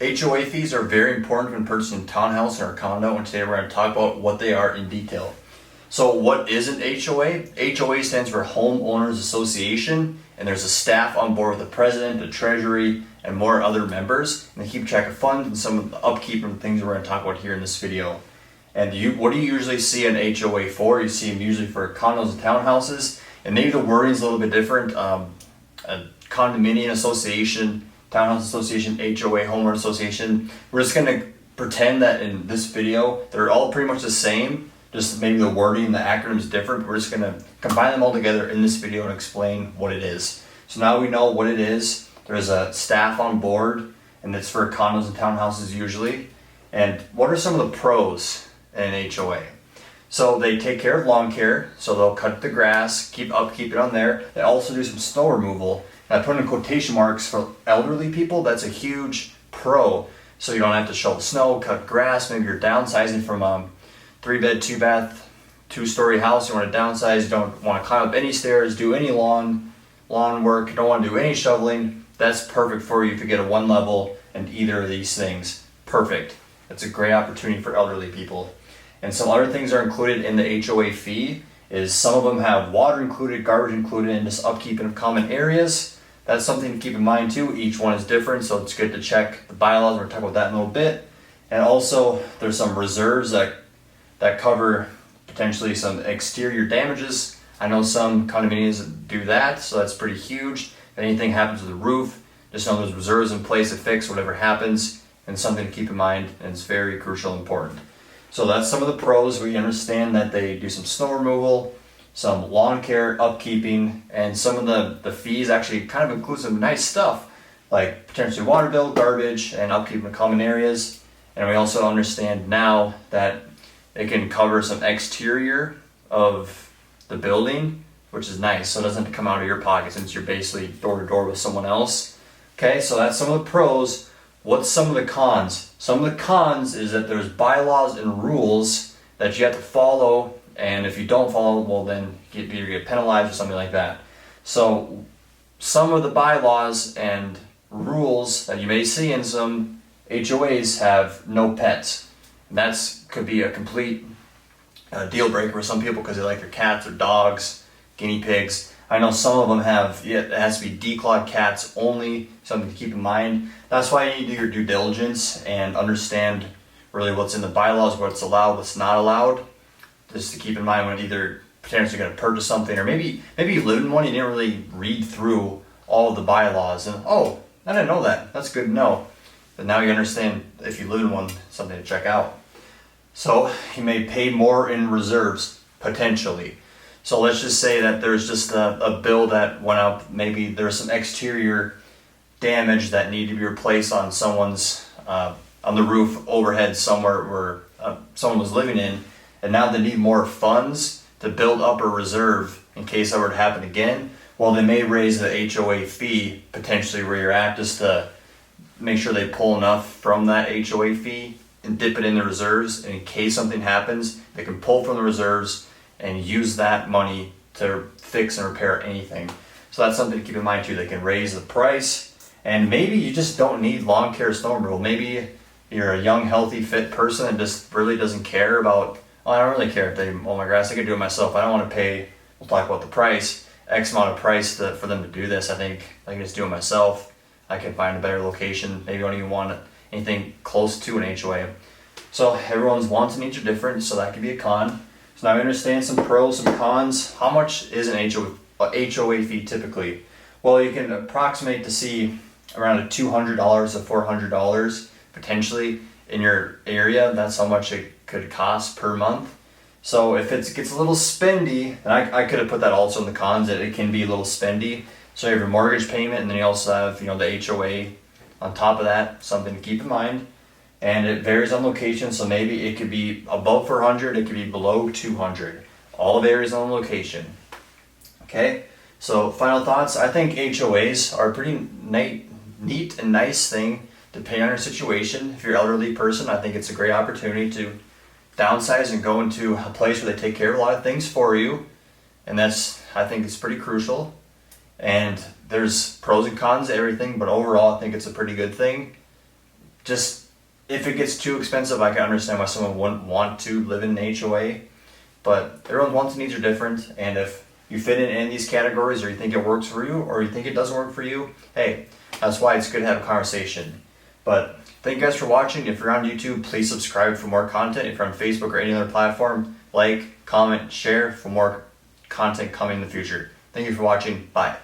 HOA fees are very important when purchasing a townhouse or a condo, and today we're going to talk about what they are in detail. So what is an HOA? HOA stands for Homeowners Association, and there's a staff on board with the president, the treasury, and more other members, and they keep track of funds and some of the upkeep and things we're going to talk about here in this video. And what do you usually see an HOA for? You see them usually for condos and townhouses, and maybe the wording is a little bit different. A condominium association, townhouse association, HOA, homeowner association. We're just going to pretend that in this video they're all pretty much the same, just maybe the wording, the acronym is different. We're just going to combine them all together in this video and explain what it is. So now we know what it is. There's a staff on board, and it's for condos and townhouses usually. And what are some of the pros in an HOA? So they take care of lawn care, so they'll cut the grass, keep it on there. They also do some snow removal. And I put in quotation marks for elderly people. That's a huge pro. So you don't have to shovel snow, cut grass. Maybe you're downsizing from a 3-bed, 2-bath, 2-story house. You want to downsize. You don't want to climb up any stairs, do any lawn work. You don't want to do any shoveling. That's perfect for you if you get a 1 level and either of these things. Perfect. That's a great opportunity for elderly people. And some other things are included in the HOA fee. Is some of them have water included, garbage included, and just upkeep of common areas. That's something to keep in mind too. Each one is different, so it's good to check the bylaws. We're going to talk about that in a little bit. And also, there's some reserves that cover potentially some exterior damages. I know some condominiums do that, so that's pretty huge. If anything happens to the roof, just know there's reserves in place to fix whatever happens, and something to keep in mind, and it's very crucial and important. So that's some of the pros. We understand that they do some snow removal, some lawn care, upkeeping, and some of the fees actually kind of include some nice stuff like potentially water bill, garbage, and upkeep in common areas. And we also understand now that it can cover some exterior of the building, which is nice, so it doesn't have to come out of your pocket since you're basically door to door with someone else. Okay, so that's some of the pros. What's some of the cons? Some of the cons is that there's bylaws and rules that you have to follow, and if you don't follow, well then you either get penalized or something like that. So some of the bylaws and rules that you may see in some HOAs have no pets. And that's could be a complete deal breaker for some people because they like their cats or dogs, guinea pigs. I know some of them have, it has to be declawed cats only, something to keep in mind. That's why you need to do your due diligence and understand really what's in the bylaws, what's allowed, what's not allowed. Just to keep in mind when either potentially going to purchase something, or maybe you live in one, you didn't really read through all of the bylaws, and oh, I didn't know that. That's good to know. But now you understand if you live in one, something to check out. So you may pay more in reserves, potentially. So let's just say that there's just a bill that went up, maybe there's some exterior damage that needed to be replaced on someone's, on the roof overhead somewhere where someone was living in, and now they need more funds to build up a reserve in case that were to happen again. Well, they may raise the HOA fee potentially where you're at, just to make sure they pull enough from that HOA fee and dip it in the reserves. And in case something happens, they can pull from the reserves and use that money to fix and repair anything. So that's something to keep in mind too. They can raise the price, and maybe you just don't need lawn care, snow removal. Maybe you're a young, healthy, fit person and just really doesn't care about, oh, I don't really care if they mow my grass. I can do it myself. I don't want to pay, we'll talk about the price, X amount of price for them to do this. I think I can just do it myself. I can find a better location. Maybe I don't even want anything close to an HOA. So everyone's wants and needs are different, so that could be a con. So now we understand some pros, some cons. How much is an HOA fee typically? Well, you can approximate to see around $200 to $400 potentially in your area. That's how much it could cost per month. So if it gets a little spendy, and I could have put that also in the cons, that it can be a little spendy. So you have your mortgage payment, and then you also have, the HOA on top of that, something to keep in mind. And it varies on location, so maybe it could be above 400, it could be below 200. All varies on location. Okay, so final thoughts. I think HOAs are a pretty neat and nice thing depending on your situation. If you're an elderly person, I think it's a great opportunity to downsize and go into a place where they take care of a lot of things for you. And I think it's pretty crucial. And there's pros and cons to everything, but overall I think it's a pretty good thing just if it gets too expensive, I can understand why someone wouldn't want to live in an HOA. But everyone's wants and needs are different, and if you fit in any of these categories, or you think it works for you, or you think it doesn't work for you, hey, that's why it's good to have a conversation. But thank you guys for watching. If you're on YouTube, please subscribe for more content. If you're on Facebook or any other platform, like, comment, share for more content coming in the future. Thank you for watching. Bye.